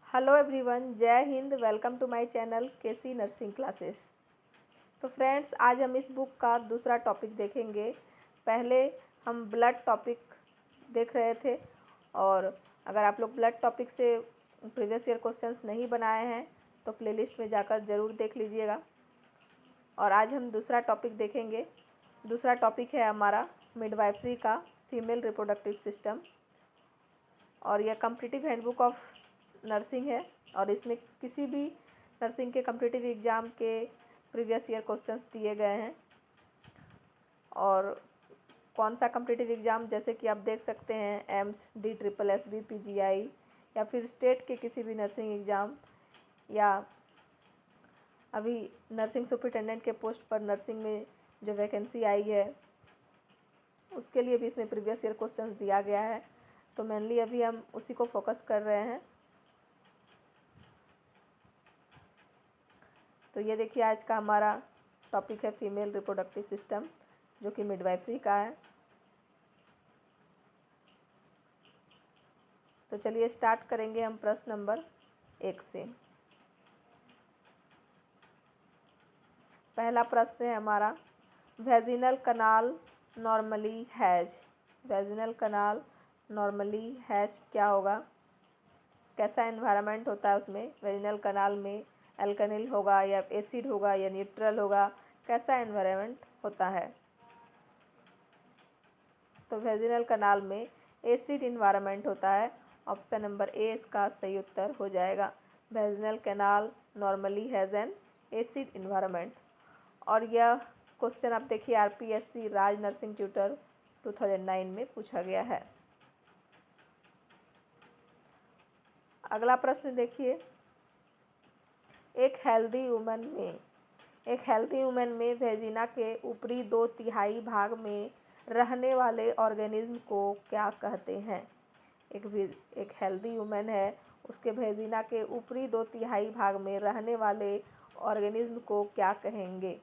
Hello everyone, जय हिंद। Welcome to my channel KC nursing classes. तो फ्रेंड्स, आज हम इस बुक का दूसरा टॉपिक देखेंगे। पहले हम ब्लड टॉपिक देख रहे थे, और अगर आप लोग ब्लड टॉपिक से प्रीवियस ईयर क्वेश्चंस नहीं बनाए हैं तो प्लेलिस्ट में जाकर ज़रूर देख लीजिएगा। और आज हम दूसरा टॉपिक देखेंगे। दूसरा टॉपिक है हमारा मिडवाइफरी का फीमेल रिप्रोडक्टिव सिस्टम, और यह कॉम्पिटिटिव हैंडबुक ऑफ नर्सिंग है। और इसमें किसी भी नर्सिंग के कॉम्पिटिटिव एग्ज़ाम के प्रीवियस ईयर क्वेश्चंस दिए गए हैं। और कौन सा कॉम्पिटिटिव एग्ज़ाम, जैसे कि आप देख सकते हैं एम्स, DSSB, PGI, या फिर स्टेट के किसी भी नर्सिंग एग्ज़ाम, या अभी नर्सिंग सुपरिटेंडेंट के पोस्ट पर नर्सिंग में जो वैकेंसी आई है उसके लिए भी इसमें प्रीवियस ईयर क्वेश्चंस दिया गया है। तो मेनली अभी हम उसी को फोकस कर रहे हैं। तो ये देखिए, आज का हमारा टॉपिक है फीमेल रिप्रोडक्टिव सिस्टम, जो कि मिडवाइफरी का है। तो चलिए स्टार्ट करेंगे हम प्रश्न नंबर 1 से। पहला प्रश्न है हमारा, vaginal canal normally has. Vaginal canal normally has क्या होगा? कैसा एनवायरनमेंट होता है उसमें? वेजिनल कनाल में एल्कनिल होगा या एसिड होगा या न्यूट्रल होगा? कैसा एनवायरनमेंट होता है? तो वेजिनल कनाल में एसिड एनवायरनमेंट होता है। ऑप्शन नंबर ए इसका सही उत्तर हो जाएगा। Vaginal canal normally has an acid environment. और यह क्वेश्चन आप देखिए RPSC राज नर्सिंग ट्यूटर 2009 में पूछा गया है। अगला प्रश्न देखिए, एक हेल्दी वुमन में वेजिना के ऊपरी 2/3 भाग में रहने वाले ऑर्गेनिज्म को क्या कहते हैं? एक हेल्दी वुमन है, उसके वेजिना के ऊपरी 2/3 भाग में रहने वाले ऑर्गेनिज्म को क्या कहेंगे?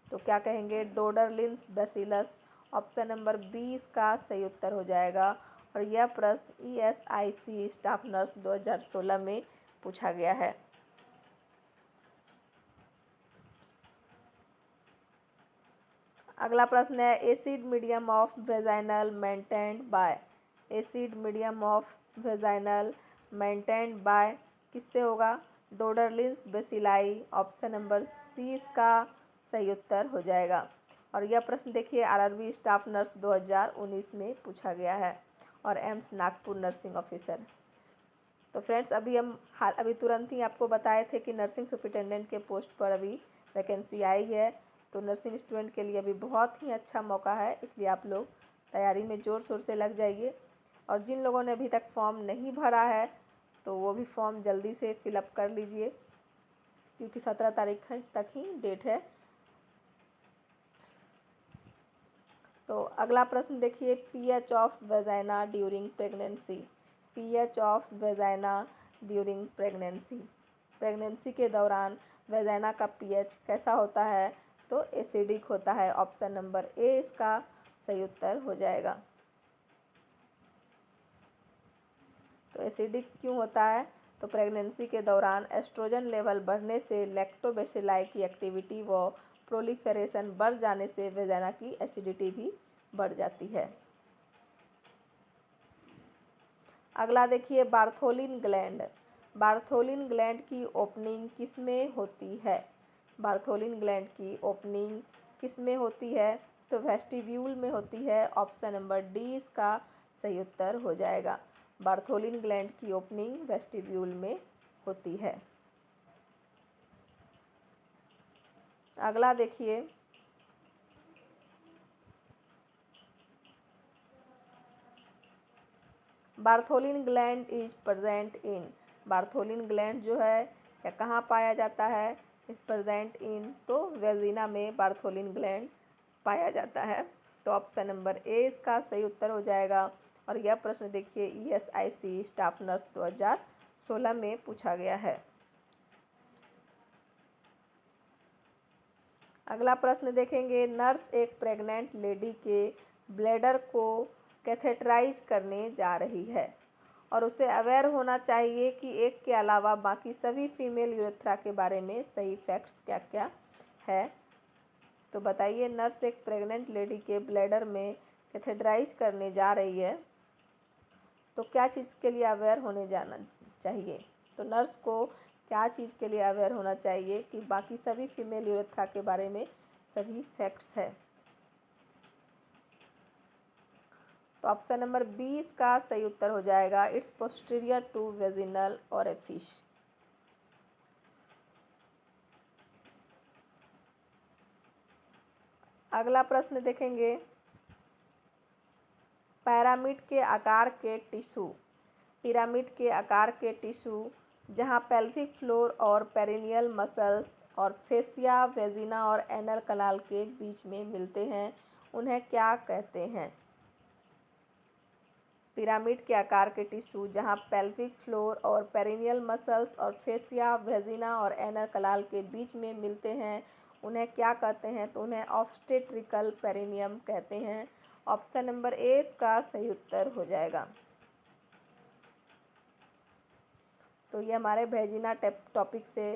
तो क्या कहेंगे? डोडरलिन्स बैसिलस। ऑप्शन नंबर बी इसका सही उत्तर हो जाएगा। और यह प्रश्न ESIC स्टाफ नर्स 2016 में पूछा गया है। अगला प्रश्न है, acid medium of vaginal maintained by. Acid medium of vaginal maintained by किससे होगा? डोडरलिन्स बेसिलाई। ऑप्शन नंबर सी इसका सही उत्तर हो जाएगा। और यह प्रश्न देखिए RRB स्टाफ नर्स 2019 में पूछा गया है, और एम्स नागपुर नर्सिंग ऑफिसर। तो फ्रेंड्स, अभी तुरंत ही आपको बताए थे कि नर्सिंग सुपरिटेंडेंट के पोस्ट पर अभी वैकेंसी आई है। तो नर्सिंग स्टूडेंट के लिए अभी बहुत ही अच्छा मौका है, इसलिए आप लोग तैयारी में ज़ोर शोर से लग जाइए। और जिन लोगों ने अभी तक फॉर्म नहीं भरा है तो वो भी फॉर्म जल्दी से फिलअप कर लीजिए, क्योंकि 17 तारीख तक ही डेट है। तो अगला प्रश्न देखिए, pH of vagina during pregnancy. pH of vagina during pregnancy. Pregnancy के दौरान वेजाइना का pH कैसा होता है? तो एसिडिक होता है। ऑप्शन नंबर ए इसका सही उत्तर हो जाएगा। तो एसिडिक क्यों होता है? तो प्रेगनेंसी के दौरान एस्ट्रोजन लेवल बढ़ने से लैक्टोबैसिलाई की एक्टिविटी व प्रोलिफेरेशन बढ़ जाने से वेजाइना की एसिडिटी भी बढ़ जाती है। अगला देखिए, बार्थोलिन ग्लैंड। बार्थोलिन ग्लैंड की ओपनिंग किस में होती है? बार्थोलिन ग्लैंड की ओपनिंग किस में होती है? तो वेस्टिब्यूल में होती है। ऑप्शन नंबर डी इसका सही उत्तर हो जाएगा। बार्थोलिन ग्लैंड की ओपनिंग वेस्टिब्यूल में होती है। अगला देखिए, Bartholin gland is present in. Bartholin gland जो है या कहाँ पाया जाता है? इज प्रेजेंट इन, तो वेजिना में बार्थोलिन ग्लैंड पाया जाता है। तो ऑप्शन नंबर ए इसका सही उत्तर हो जाएगा। और यह प्रश्न देखिए ESIC स्टाफ नर्स 2016 में पूछा गया है। अगला प्रश्न देखेंगे, नर्स एक प्रेग्नेंट लेडी के ब्लैडर को कैथेटराइज करने जा रही है और उसे अवेयर होना चाहिए कि एक के अलावा बाकी सभी फीमेल यूरेथ्रा के बारे में सही फैक्ट्स क्या क्या है। तो बताइए, नर्स एक प्रेग्नेंट लेडी के ब्लैडर में कैथेटराइज करने जा रही है, तो क्या चीज़ के लिए अवेयर होने जाना चाहिए। तो नर्स को क्या चीज़ के लिए अवेयर होना चाहिए कि बाकी सभी फीमेल यूरेथ्रा के बारे में सभी फैक्ट्स है। तो ऑप्शन नंबर 20 का सही उत्तर हो जाएगा, it's posterior to vaginal orifice. अगला प्रश्न देखेंगे, पिरामिड के आकार के टिश्यू, पिरामिड के आकार के टिश्यू जहां पेल्विक फ्लोर और पेरिनियल मसल्स और फेसिया, वेजिना और एनल कनाल के बीच में मिलते हैं, उन्हें क्या कहते हैं। पिरामिड के आकार के टिश्यू जहां पेल्विक फ्लोर और पेरिनियल मसल्स और फेसिया, वेजिना और एनल कनाल के बीच में मिलते हैं, उन्हें क्या कहते हैं। तो उन्हें ऑब्स्टेट्रिकल पेरिनियम कहते हैं। ऑप्शन नंबर ए इसका सही उत्तर हो जाएगा। तो ये हमारे वेजिना टॉपिक से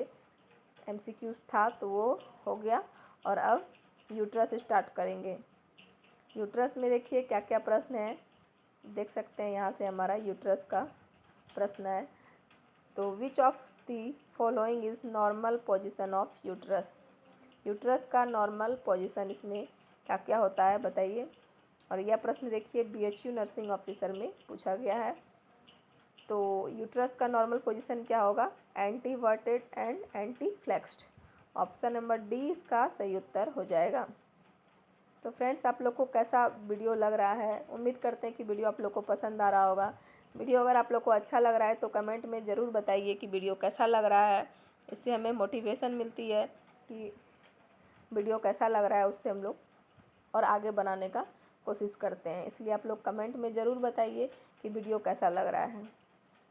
एमसीक्यूज था, तो वो हो गया। और अब यूट्रस स्टार्ट करेंगे। यूट्रस में देखिए क्या क्या प्रश्न है, देख सकते हैं यहाँ से हमारा यूट्रस का प्रश्न है। तो विच of the following is normal position of uterus. Uterus का नॉर्मल पोजीशन इसमें क्या क्या होता है बताइए। और यह प्रश्न देखिए बीएचयू नर्सिंग ऑफिसर में पूछा गया है। तो यूट्रस का नॉर्मल पोजीशन क्या होगा, anteverted and anteflexed. Option number D इसका सही उत्तर हो जाएगा। तो फ्रेंड्स, आप लोग को कैसा वीडियो लग रहा है, उम्मीद करते हैं कि वीडियो आप लोग को पसंद आ रहा होगा। वीडियो अगर आप लोग को अच्छा लग रहा है तो कमेंट में ज़रूर बताइए कि वीडियो कैसा लग रहा है। इससे हमें मोटिवेशन मिलती है कि वीडियो कैसा लग रहा है, उससे हम लोग और आगे बनाने का कोशिश करते हैं। इसलिए आप लोग कमेंट में ज़रूर बताइए कि वीडियो कैसा लग रहा है,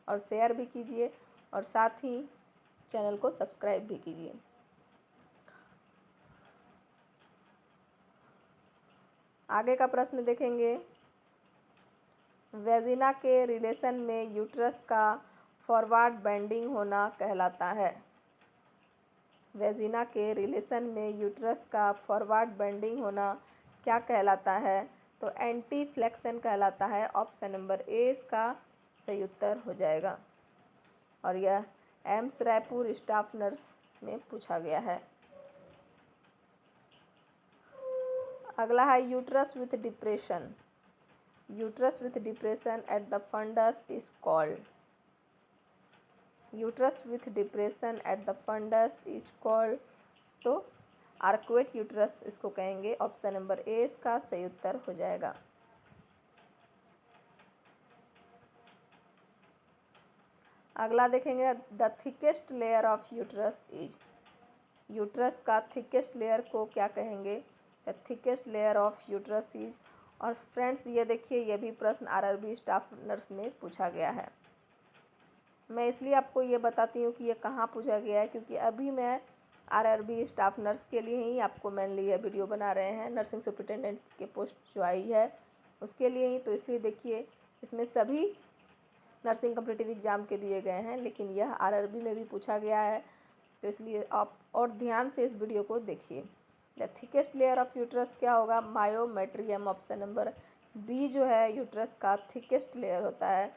और शेयर भी कीजिए, और साथ ही चैनल को सब्सक्राइब भी कीजिए। आगे का प्रश्न देखेंगे, वेजिना के रिलेशन में यूट्रस का फॉरवर्ड बेंडिंग होना कहलाता है। वेजिना के रिलेशन में यूट्रस का फॉरवर्ड बेंडिंग होना क्या कहलाता है। तो एंटी फ्लेक्शन कहलाता है। ऑप्शन नंबर ए इसका सही उत्तर हो जाएगा। और यह एम्स रायपुर स्टाफ नर्स में पूछा गया है। अगला है uterus with depression. Uterus with depression at the fundus is called. Uterus with depression at the fundus is called. तो आर्कुएट यूट्रस इसको कहेंगे। ऑप्शन नंबर ए इसका सही उत्तर हो जाएगा। अगला देखेंगे, the thickest layer of uterus is. Uterus का थिकेस्ट लेयर को क्या कहेंगे। The thickest layer of uterus is. और फ्रेंड्स, ये देखिए, ये भी प्रश्न आरआरबी स्टाफ नर्स में पूछा गया है। मैं इसलिए आपको ये बताती हूँ कि ये कहाँ पूछा गया है, क्योंकि अभी मैं आरआरबी स्टाफ नर्स के लिए ही आपको मेनली ये वीडियो बना रहे हैं। नर्सिंग सुपरिटेंडेंट के पोस्ट जो आई है उसके लिए ही। तो इसलिए देखिए, इसमें सभी नर्सिंग कॉम्पिटिटिव एग्जाम के दिए गए हैं, लेकिन यह आरआरबी में भी पूछा गया है। तो इसलिए आप और ध्यान से इस वीडियो को देखिए। The thickest layer of uterus क्या होगा, मायोमेट्रियम। ऑप्शन नंबर बी जो है यूट्रस का थिकेस्ट लेयर होता है।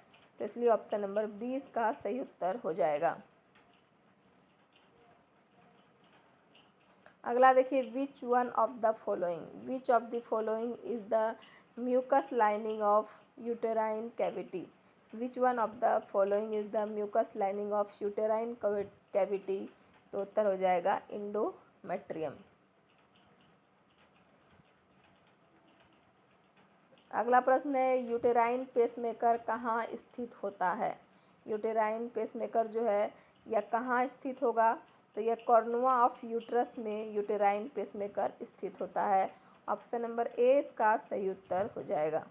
तो इसलिए ऑप्शन नंबर बी इसका सही उत्तर हो जाएगा। अगला देखिए, which one of the following, which of the following is the mucous lining of uterine cavity. Which one of the following is the mucous lining of uterine cavity. तो उत्तर हो जाएगा इंडोमेट्रियम। अगला प्रश्न है, यूटेराइन पेसमेकर कहाँ स्थित होता है। यूटेराइन पेसमेकर जो है यह कहाँ स्थित होगा। तो यह कॉर्नुआ ऑफ यूट्रस में यूटेराइन पेसमेकर स्थित होता है। ऑप्शन नंबर ए इसका सही उत्तर हो जाएगा।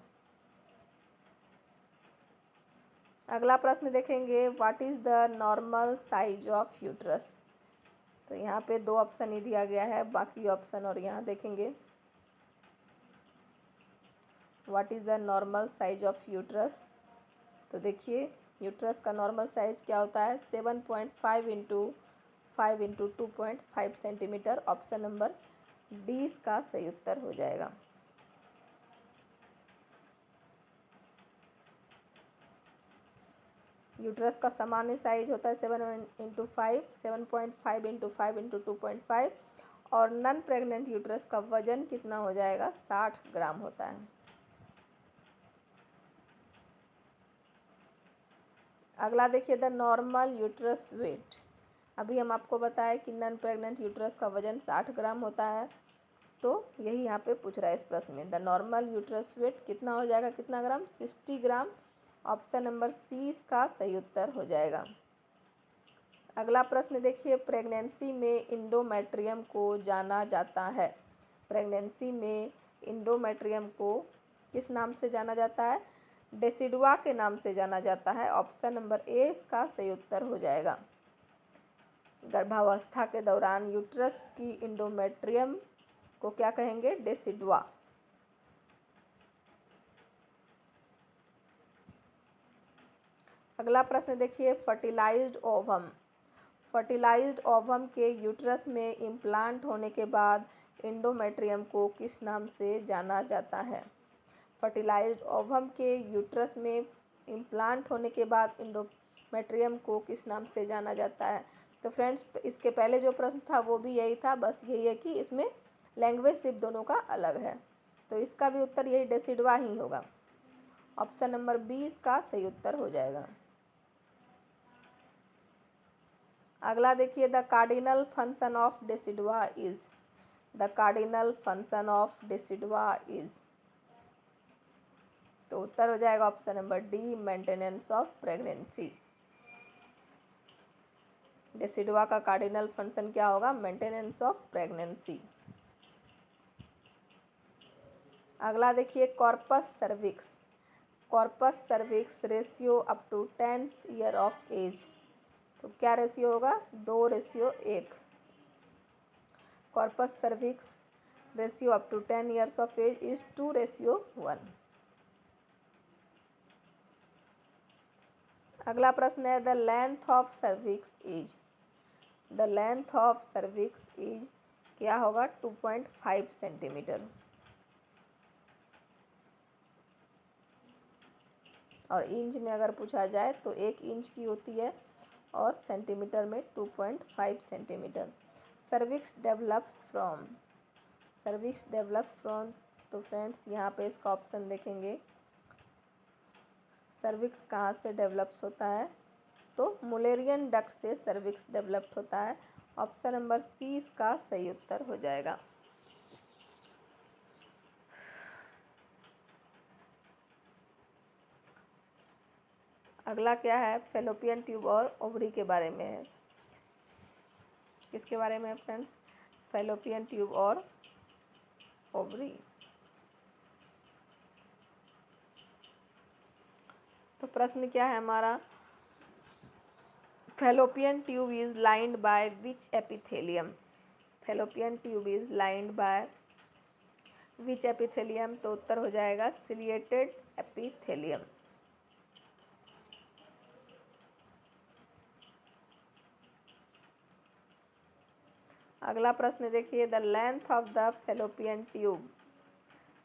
अगला प्रश्न देखेंगे, what is the normal size of uterus. तो यहाँ पे दो ऑप्शन ही दिया गया है, बाकी ऑप्शन और यहाँ देखेंगे। What is the normal size of uterus. तो देखिए, यूट्रस का नॉर्मल साइज क्या होता है? 7.5 × 5 × 2.5 सेंटीमीटर। ऑप्शन नंबर डी इसका सही उत्तर हो जाएगा। यूट्रस का सामान्य साइज होता है 7.5 × 5 × 2.5 और नॉन प्रेग्नेंट यूट्रस का वजन कितना हो जाएगा? 60 ग्राम होता है। अगला देखिए, द नॉर्मल यूट्रस वेट। अभी हम आपको बताएं कि नॉन प्रेग्नेंट यूट्रस का वजन 60 ग्राम होता है, तो यही यहाँ पे पूछ रहा है इस प्रश्न में। द नॉर्मल यूट्रस वेट कितना हो जाएगा? कितना ग्राम? 60 ग्राम। ऑप्शन नंबर सी इसका सही उत्तर हो जाएगा। अगला प्रश्न देखिए, प्रेगनेंसी में इंडोमेट्रियम को जाना जाता है। प्रेगनेंसी में इंडोमेट्रियम को किस नाम से जाना जाता है? डेसिडुआ के नाम से जाना जाता है। ऑप्शन नंबर ए इसका सही उत्तर हो जाएगा। गर्भावस्था के दौरान यूट्रस की इंडोमेट्रियम को क्या कहेंगे? डेसिडुआ। अगला प्रश्न देखिए, फर्टिलाइज्ड ओवम। फर्टिलाइज्ड ओवम के यूट्रस में इम्प्लांट होने के बाद इंडोमेट्रियम को किस नाम से जाना जाता है? फर्टिलाइज्ड ओवम के यूट्रस में इम्प्लांट होने के बाद इंडोमेट्रियम को किस नाम से जाना जाता है? तो फ्रेंड्स, इसके पहले जो प्रश्न था वो भी यही था, बस यही है कि इसमें लैंग्वेज सिर्फ दोनों का अलग है, तो इसका भी उत्तर यही डेसिडुआ ही होगा। ऑप्शन नंबर बी इसका सही उत्तर हो जाएगा। अगला देखिए, the cardinal function of decidua is. The cardinal function of decidua is, तो उत्तर हो जाएगा option number D, maintenance of pregnancy. Decidua का कार्डिनल फंक्शन क्या होगा? Maintenance of pregnancy. अगला देखिए, corpus cervix. Corpus cervix ratio up to 10 year of age, तो क्या रेशियो होगा? 2:1। Corpus cervix ratio up to 10 years of age is 2:1। अगला प्रश्न है, the length of cervix is. The length of cervix is क्या होगा? 2.5 सेंटीमीटर। और inch में अगर पूछा जाए तो 1 इंच की होती है और सेंटीमीटर में 2.5 centimetre. Cervix develops from. Cervix develops from, तो फ्रेंड्स यहाँ पे इसका ऑप्शन देखेंगे, सर्विक्स कहाँ से डेवलप्स होता है? तो मुलेरियन डक्ट से सर्विक्स डेवलप्ड होता है। ऑप्शन नंबर सी इसका सही उत्तर हो जाएगा। अगला क्या है? फैलोपियन ट्यूब और ओवरी के बारे में है। किसके बारे में है फ्रेंड्स? फैलोपियन ट्यूब और ओवरी। तो प्रश्न क्या है हमारा? Fallopian tube is lined by which epithelium? Fallopian tube is lined by which epithelium, तो उत्तर हो जाएगा सिलिएटेड एपिथेलियम। अगला प्रश्न देखिए, the length of the fallopian tube.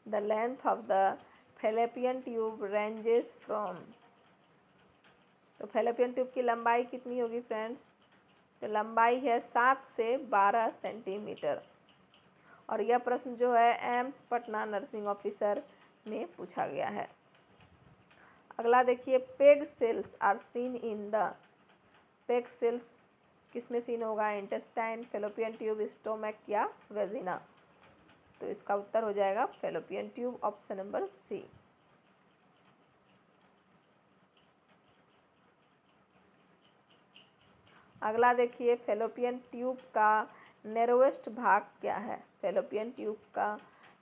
The length of the fallopian tube ranges from, तो फैलोपियन ट्यूब की लंबाई कितनी होगी फ्रेंड्स? तो लंबाई है 7 से 12 सेंटीमीटर। और यह प्रश्न जो है एम्स पटना नर्सिंग ऑफिसर में पूछा गया है। अगला देखिए, peg cells are seen in the. Peg cells किसमें सीन होगा? इंटेस्टाइन, फैलोपियन ट्यूब, स्टोमक या वेजिना, तो इसका उत्तर हो जाएगा fallopian tube. Option number C. अगला देखिए, फैलोपियन ट्यूब का नैरोएस्ट भाग क्या है? फैलोपियन ट्यूब का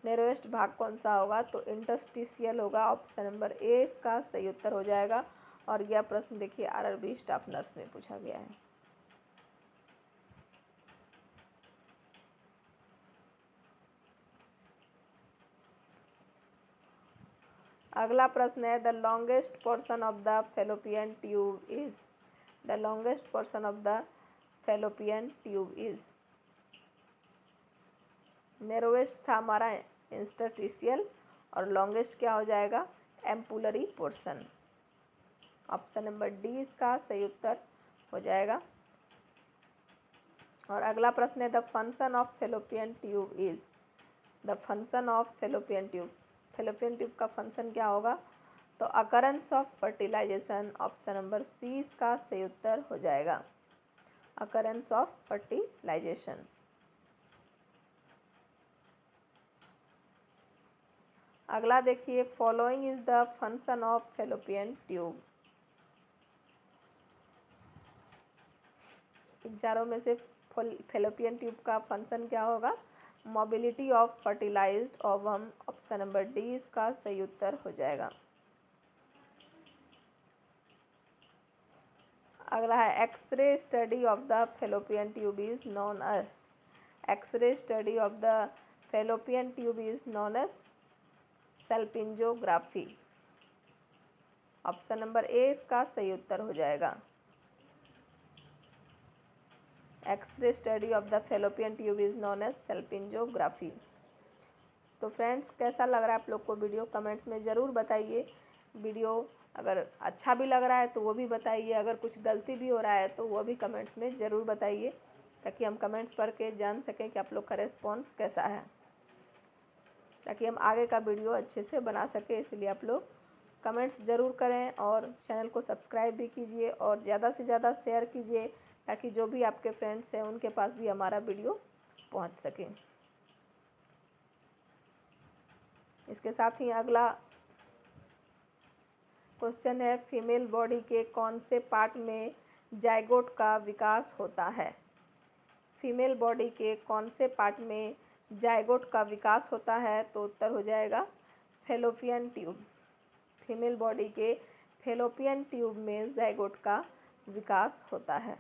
नैरोएस्ट भाग कौन सा होगा? तो इंटरस्टिशियल होगा। ऑप्शन नंबर ए इसका सही उत्तर हो जाएगा। और यह प्रश्न देखिए आरआरबी स्टाफ नर्स में पूछा गया है। अगला प्रश्न है, the longest portion of the fallopian tube is. The longest portion of the fallopian tube is. Narrowest था हमारा इंटरस्टिशियल और लॉन्गेस्ट क्या हो जाएगा, ampullary portion. Option number D इसका सही उत्तर हो जाएगा। और अगला प्रश्न है, the function of fallopian tube is. The function of fallopian tube. Fallopian tube का फंक्शन क्या होगा, तो occurrence of fertilization. Option number C इसका सही उत्तर हो जाएगा, अकरेंस ऑफ फर्टिलाइजेशन। अगला देखिए, following is the function of fallopian tube. इन चारों में से फेलोपियन ट्यूब का फंक्शन क्या होगा, mobility of fertilised ovum. Option number D इसका सही उत्तर हो जाएगा। अगला है, x-ray study of the fallopian tube is known as. X-ray study of the fallopian tube is known as salpingography. Option number A इसका सही उत्तर हो जाएगा, x-ray study of the fallopian tube is known as सल्पिंजोग्राफी। तो friends, कैसा लग रहा है आप लोग को वीडियो, कमेंट्स में ज़रूर बताइए। वीडियो अगर अच्छा भी लग रहा है तो वो भी बताइए, अगर कुछ गलती भी हो रहा है तो वो भी कमेंट्स में ज़रूर बताइए, ताकि हम कमेंट्स पढ़ के जान सकें कि आप लोग का रिस्पॉन्स कैसा है, ताकि हम आगे का वीडियो अच्छे से बना सकें। इसलिए आप लोग कमेंट्स ज़रूर करें और चैनल को सब्सक्राइब भी कीजिए और ज़्यादा से ज़्यादा शेयर कीजिए, ताकि जो भी आपके फ्रेंड्स हैं उनके पास भी हमारा वीडियो पहुंच सके। इसके साथ ही अगला क्वेश्चन है, फीमेल बॉडी के कौन से पार्ट में जाइगोट का विकास होता है। फीमेल बॉडी के कौन से पार्ट में जाइगोट का विकास होता है, तो उत्तर हो जाएगा फेलोपियन ट्यूब। फीमेल बॉडी के फेलोपियन ट्यूब में जाइगोट का विकास होता है।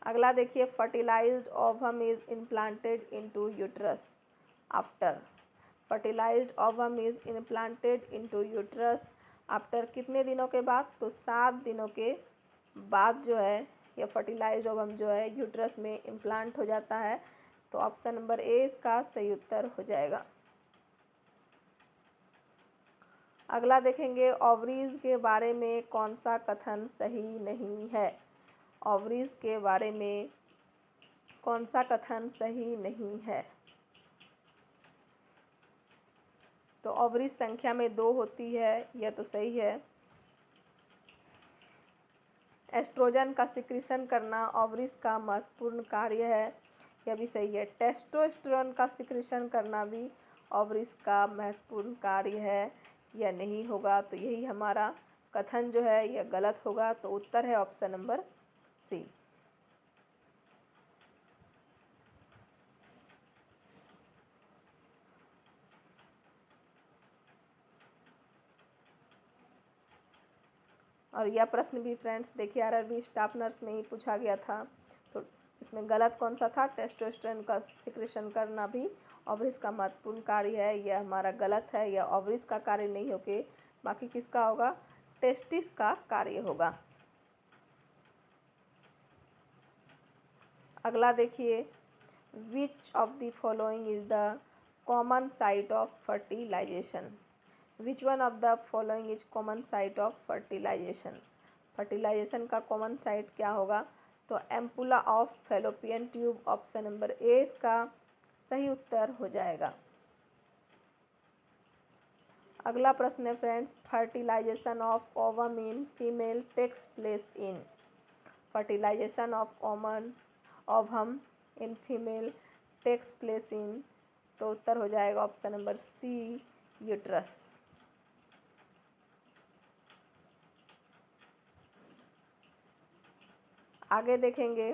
अगला देखिए, fertilized ovum is implanted into uterus after. Fertilized ovum is implanted into uterus after कितने दिनों के बाद, तो 7 दिनों के बाद जो है यह फर्टिलाइज्ड ओवम जो है यूट्रस में इम्प्लांट हो जाता है। तो ऑप्शन नंबर ए इसका सही उत्तर हो जाएगा। अगला देखेंगे, ओवरीज के बारे में कौन सा कथन सही नहीं है। ओवरीज के बारे में कौन सा कथन सही नहीं है, तो ओवरीज संख्या में 2 होती है, यह तो सही है। एस्ट्रोजन का सिक्रीशन करना ओवरीज का महत्वपूर्ण कार्य है, यह भी सही है। टेस्टोस्टेरोन का सिक्रीशन करना भी ओवरीज का महत्वपूर्ण कार्य है, यह नहीं होगा। तो यही हमारा कथन जो है यह गलत होगा। तो उत्तर है ऑप्शन नंबर सी। और यह प्रश्न भी फ्रेंड्स देखिए आरआरबी स्टाफ नर्स में ही पूछा गया था। तो इसमें गलत कौन सा था, टेस्टोस्टेरोन का सिक्रीशन करना भी ओवरीज का महत्वपूर्ण कार्य है, यह हमारा गलत है। यह ओवरीज का कार्य नहीं होके बाकी किसका होगा, टेस्टिस का कार्य होगा। अगला देखिए, which of the following is the common site of fertilization. Which one of the following is common site of fertilization. Fertilization का कॉमन साइट क्या होगा, तो ampulla of fallopian tube. Option number A इसका सही उत्तर हो जाएगा। अगला प्रश्न है friends, fertilization of ovum in female takes place in. Fertilization of ovum in female takes place in, तो उत्तर हो जाएगा ऑप्शन नंबर सी, यूट्रस। आगे देखेंगे,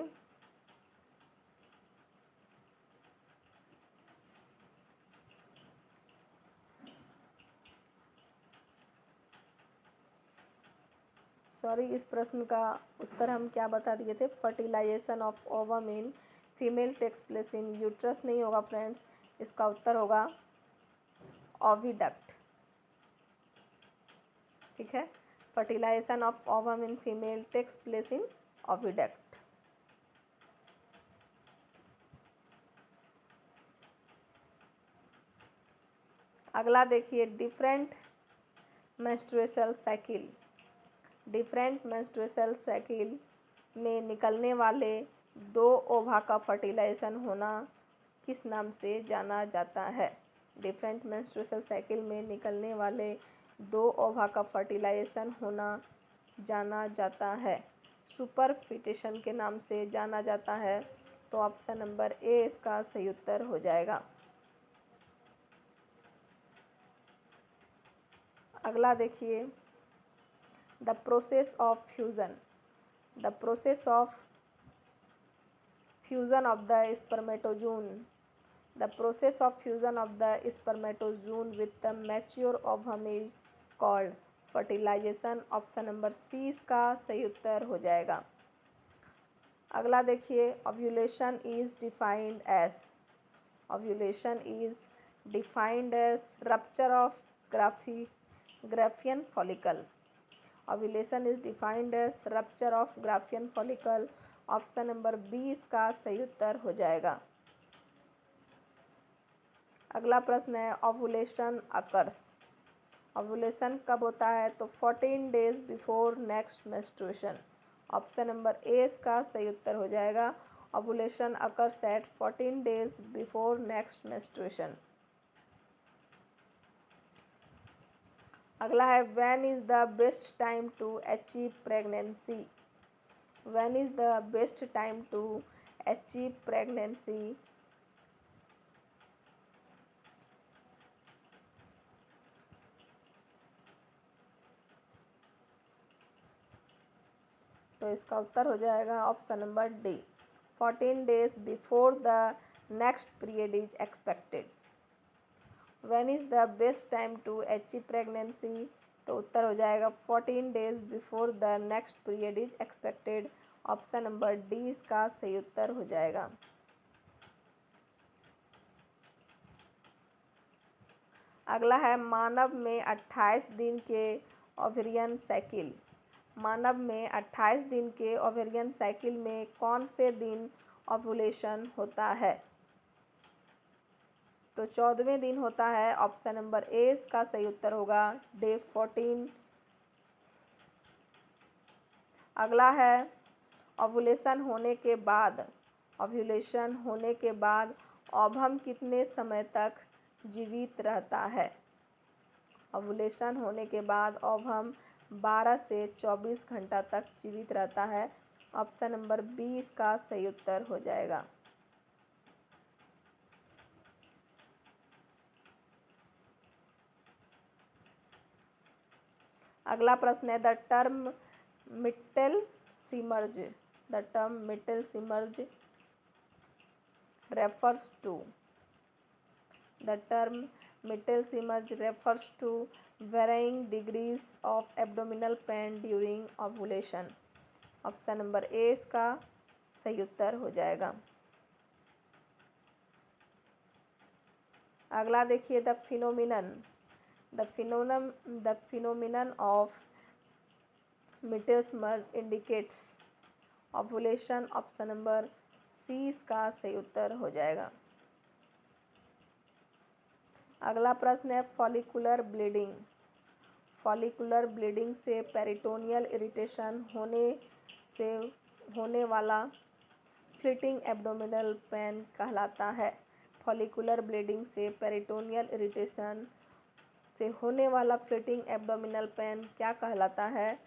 सॉरी इस प्रश्न का उत्तर हम क्या बता दिए थे, fertilization of ovum in female takes place in uterus नहीं होगा फ्रेंड्स, इसका उत्तर होगा ओविडक्ट। ठीक है, fertilization of ovum in female takes place in oviduct. अगला देखिए, different menstrual cycle. Different menstrual cycle में निकलने वाले दो ओवा का फर्टिलाइजेशन होना किस नाम से जाना जाता है? डिफरेंट मेंस्ट्रुअल साइकिल में निकलने वाले दो ओवा का फर्टिलाइजेशन होना जाना जाता है सुपरफिटेशन के नाम से जाना जाता है। तो ऑप्शन नंबर ए इसका सही उत्तर हो जाएगा। अगला देखिए, the process of fusion. The process of fusion of the spermatozoon. The process of fusion of the spermatozoon with the mature ovum is called fertilisation. Option number C इसका सही उत्तर हो जाएगा। अगला देखिए, ovulation is defined as. Ovulation is defined as rupture of Graafian follicle. Ovulation is defined as rupture of Graafian follicle. Option number B इसका सही उत्तर हो जाएगा। अगला प्रश्न है, ओव्यूलेशन अकर्स। ओव्यूलेशन कब होता है? तो 14 days before next menstruation. Option number A इसका सही उत्तर हो जाएगा। Ovulation occurs at 14 days before next menstruation. अगला है, when is the best time to achieve pregnancy. When is the best time to achieve pregnancy. तो इसका उत्तर हो जाएगा option number D, 14 days before the next period is expected. When is the best time to achieve pregnancy. तो उत्तर हो जाएगा 14 days before the next period is expected. Option number D इसका सही उत्तर हो जाएगा। अगला है, मानव में 28 दिन के ओवेरियन साइकिल। मानव में 28 दिन के ओवेरियन साइकिल में कौन से दिन ओव्यूलेशन होता है? तो 14वें दिन होता है। ऑप्शन नंबर ए इसका सही उत्तर होगा डे 14। अगला है, ओव्यूलेशन होने के बाद ओवम कितने समय तक जीवित रहता है? ओव्यूलेशन होने के बाद ओवम 12 से 24 घंटा तक जीवित रहता है। ऑप्शन नंबर बी इसका सही उत्तर हो जाएगा। अगला प्रश्न है, the term mittelschmerz. The term mittelschmerz refers to। The term mitral hemorrhage refers to varying degrees of abdominal pain during ovulation। Option number A इसका सही उत्तर हो जाएगा। अगला देखिए, the phenomenon of mitral haemorrhage indicates ovulation. Option number C इसका सही उत्तर हो जाएगा। अगला प्रश्न है, फॉलिकुलर ब्लीडिंग। फॉलिकुलर ब्लीडिंग से पेरिटोनियल इरिटेशन से होने वाला फ्लीटिंग एब्डोमिनल पेन कहलाता है। फॉलिकुलर ब्लीडिंग से पेरिटोनियल इरिटेशन से होने वाला फ्लीटिंग एब्डोमिनल पेन क्या कहलाता है?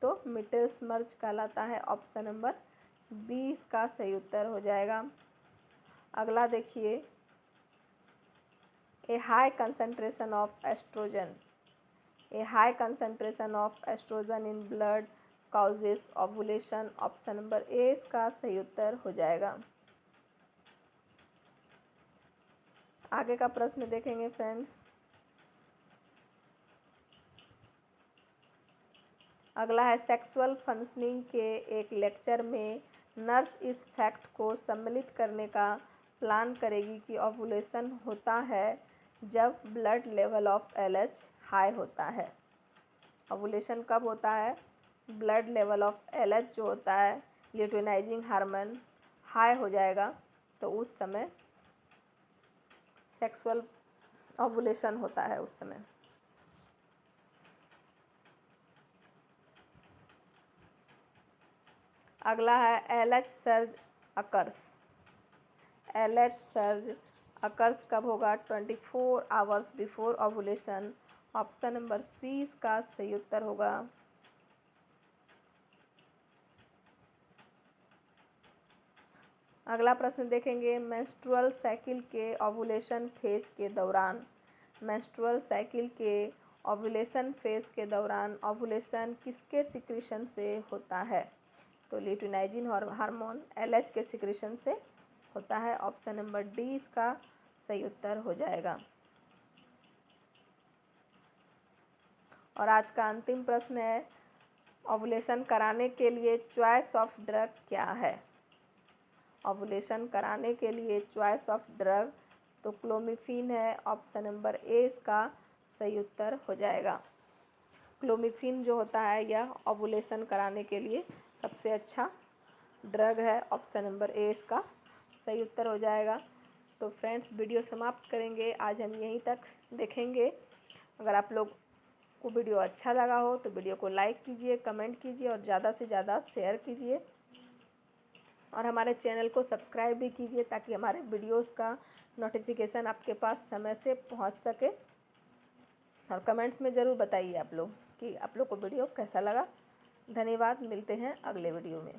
तो मिट्रेल हemorrhage कहलाता है। ऑप्शन नंबर बी इसका सही उत्तर हो जाएगा। अगला देखिए, a high concentration of oestrogen. A high concentration of oestrogen in blood causes ovulation. Option number A इसका सही उत्तर हो जाएगा। आगे का प्रश्न देखेंगे फ्रेंड्स। अगला है, सेक्सुअल फंक्शनिंग के एक लेक्चर में नर्स इस फैक्ट को सम्मिलित करने का प्लान करेगी कि ओवुलेशन होता है जब blood level of LH high होता है। ओवुलेशन कब होता है? ब्लड लेवल ऑफ LH जो होता है ल्यूटिनाइजिंग हार्मोन हाई हो जाएगा, तो उस समय सेक्सुअल ओवुलेशन होता है उस समय। अगला है LH surge occurs. LH surge occurs कब होगा? 24 hours before ovulation. Option number C इसका सही उत्तर होगा। अगला प्रश्न देखेंगे, मेंस्ट्रुअल साइकिल के ओवुलेशन फेज के दौरान, मेंस्ट्रुअल साइकिल के ओवुलेशन फेज के दौरान ओवुलेशन किसके सिक्रीशन से होता है? तो ल्यूटिनाइजिंग हार्मोन LH के सिक्रीशन से होता है। ऑप्शन नंबर डी इसका सही उत्तर हो जाएगा। और आज का अंतिम प्रश्न है, ओवुलेशन कराने के लिए चॉइस ऑफ ड्रग क्या है? ओवुलेशन कराने के लिए चॉइस ऑफ ड्रग तो क्लोमिफिन है। ऑप्शन नंबर ए इसका सही उत्तर हो जाएगा। क्लोमिफिन जो होता है यह ओवुलेशन कराने के लिए सबसे अच्छा ड्रग है। ऑप्शन नंबर ए इसका सही उत्तर हो जाएगा। तो फ्रेंड्स, वीडियो समाप्त करेंगे, आज हम यहीं तक देखेंगे। अगर आप लोग को वीडियो अच्छा लगा हो तो वीडियो को लाइक कीजिए, कमेंट कीजिए और ज़्यादा से ज़्यादा शेयर कीजिए और हमारे चैनल को सब्सक्राइब भी कीजिए ताकि हमारे वीडियोस का नोटिफिकेशन आपके पास समय से पहुंच सके। और कमेंट्स में ज़रूर बताइए आप लोग कि आप लोग को वीडियो कैसा लगा। धन्यवाद, मिलते हैं अगले वीडियो में।